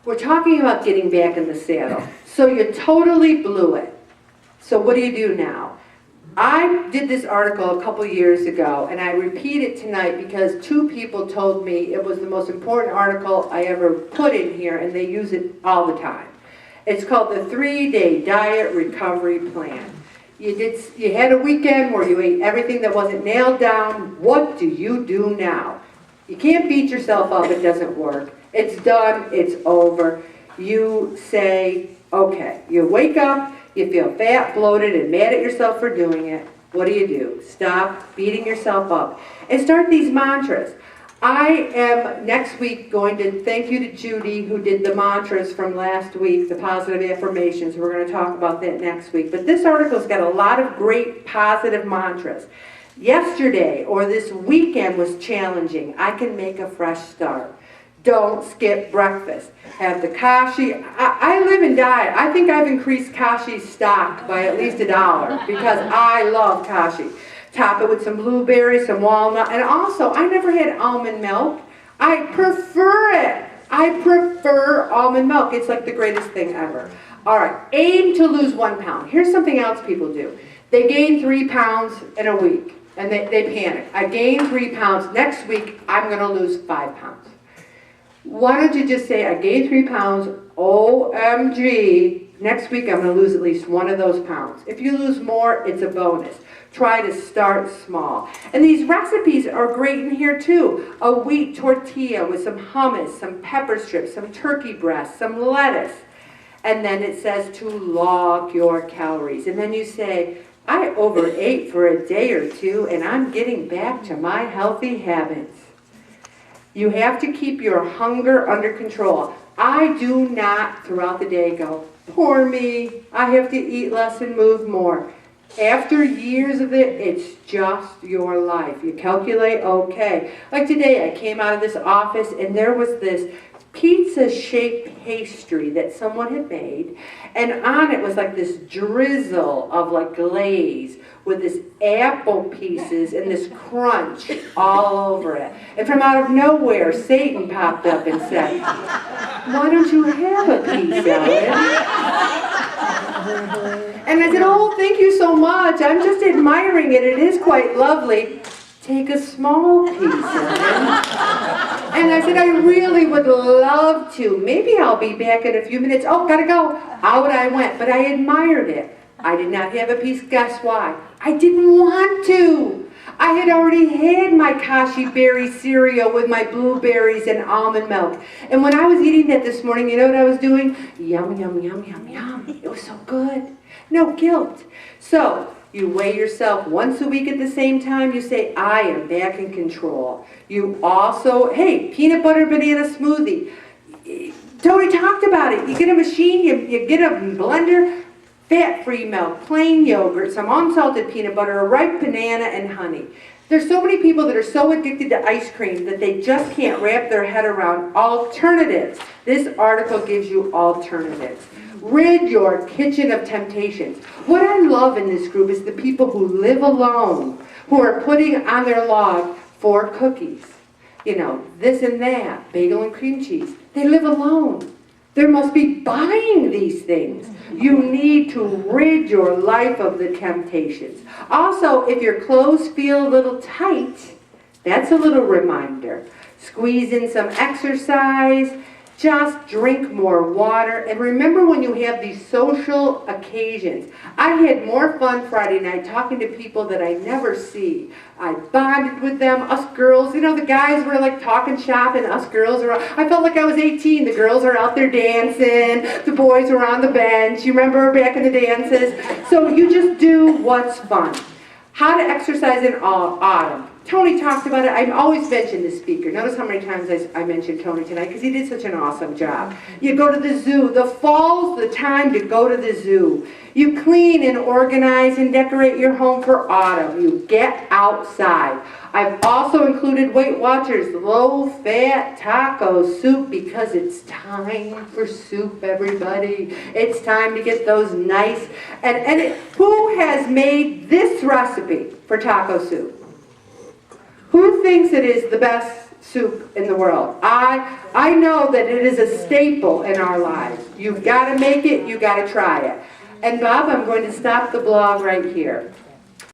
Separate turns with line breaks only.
We're talking about getting back in the saddle. So you totally blew it. So what do you do now? I did this article a couple years ago, and I repeat it tonight because 2 people told me it was the most important article I ever put in here, and they use it all the time. It's called the 3-Day Diet Recovery Plan. You had a weekend where you ate everything that wasn't nailed down. What do you do now? You can't beat yourself up. It doesn't work. It's done. It's over. You say, okay. You wake up. You feel fat, bloated, and mad at yourself for doing it. What do? Stop beating yourself up and start these mantras. I am next week going to thank you to Judy, who did the mantras from last week, the positive affirmations. We're going to talk about that next week. But this article's got a lot of great positive mantras. Yesterday or this weekend was challenging. I can make a fresh start. Don't skip breakfast. Have the kashi. I live and die. I think I've increased kashi's stock by at least $1 because I love kashi. Top it with some blueberries, some walnut, and also I never had almond milk. I prefer it. I prefer almond milk. It's like the greatest thing ever. All right, aim to lose 1 pound. Here's something else people do. They gain 3 pounds in a week, and they panic. I gained 3 pounds. Next week, I'm going to lose 5 pounds. Why don't you just say, I gained 3 pounds, OMG, next week I'm going to lose at least 1 of those pounds. If you lose more, it's a bonus. Try to start small. And these recipes are great in here too. A wheat tortilla with some hummus, some pepper strips, some turkey breast, some lettuce. And then it says to log your calories. And then you say, I overate for a day or 2 and I'm getting back to my healthy habits. You have to keep your hunger under control. I do not throughout the day go, poor me, I have to eat less and move more. After years of it, it's just your life. You calculate, okay. Like today, I came out of this office and there was this pizza-shaped pastry that someone had made, and on it was like this drizzle of like glaze with this apple pieces and this crunch all over it. And from out of nowhere, Satan popped up and said, why don't you have a piece of it? And I said, oh, thank you so much. I'm just admiring it. It is quite lovely. Take a small piece of it. And I said, I really would love to. Maybe I'll be back in a few minutes. Oh, gotta go. Out I went. But I admired it. I did not have a piece. Guess why? I didn't want to. I had already had my kashi berry cereal with my blueberries and almond milk. And when I was eating that this morning, you know what I was doing? Yum, yum, yum, yum, yum. It was so good. No guilt. So, you weigh yourself once a week at the same time. You say, I am back in control. You also, hey, peanut butter banana smoothie. Tony talked about it. You get a machine, you get a blender, fat-free milk, plain yogurt, some unsalted peanut butter, a ripe banana, and honey. There's so many people that are so addicted to ice cream that they just can't wrap their head around alternatives. This article gives you alternatives. Rid your kitchen of temptations. What I love in this group is the people who live alone, who are putting on their log 4 cookies. You know, this and that, bagel and cream cheese. They live alone. There must be buying these things. You need to rid your life of the temptations. Also, if your clothes feel a little tight, that's a little reminder. Squeeze in some exercise. Just drink more water. And remember when you have these social occasions. I had more fun Friday night talking to people that I never see. I bonded with them. Us girls, you know, the guys were like talking shop and us girls are, I felt like I was 18. The girls are out there dancing. The boys were on the bench. You remember back in the dances? So you just do what's fun. How to exercise in autumn. Tony talked about it. I always mention this speaker. Notice how many times I mentioned Tony tonight because he did such an awesome job. You go to the zoo. The fall's the time to go to the zoo. You clean and organize and decorate your home for autumn. You get outside. I've also included Weight Watchers low-fat taco soup because it's time for soup, everybody. It's time to get those nice. Who has made this recipe for taco soup? Who thinks it is the best soup in the world. I know that it is a staple in our lives. You've got to make it, you've got to try it. And Bob, I'm going to stop the blog right here.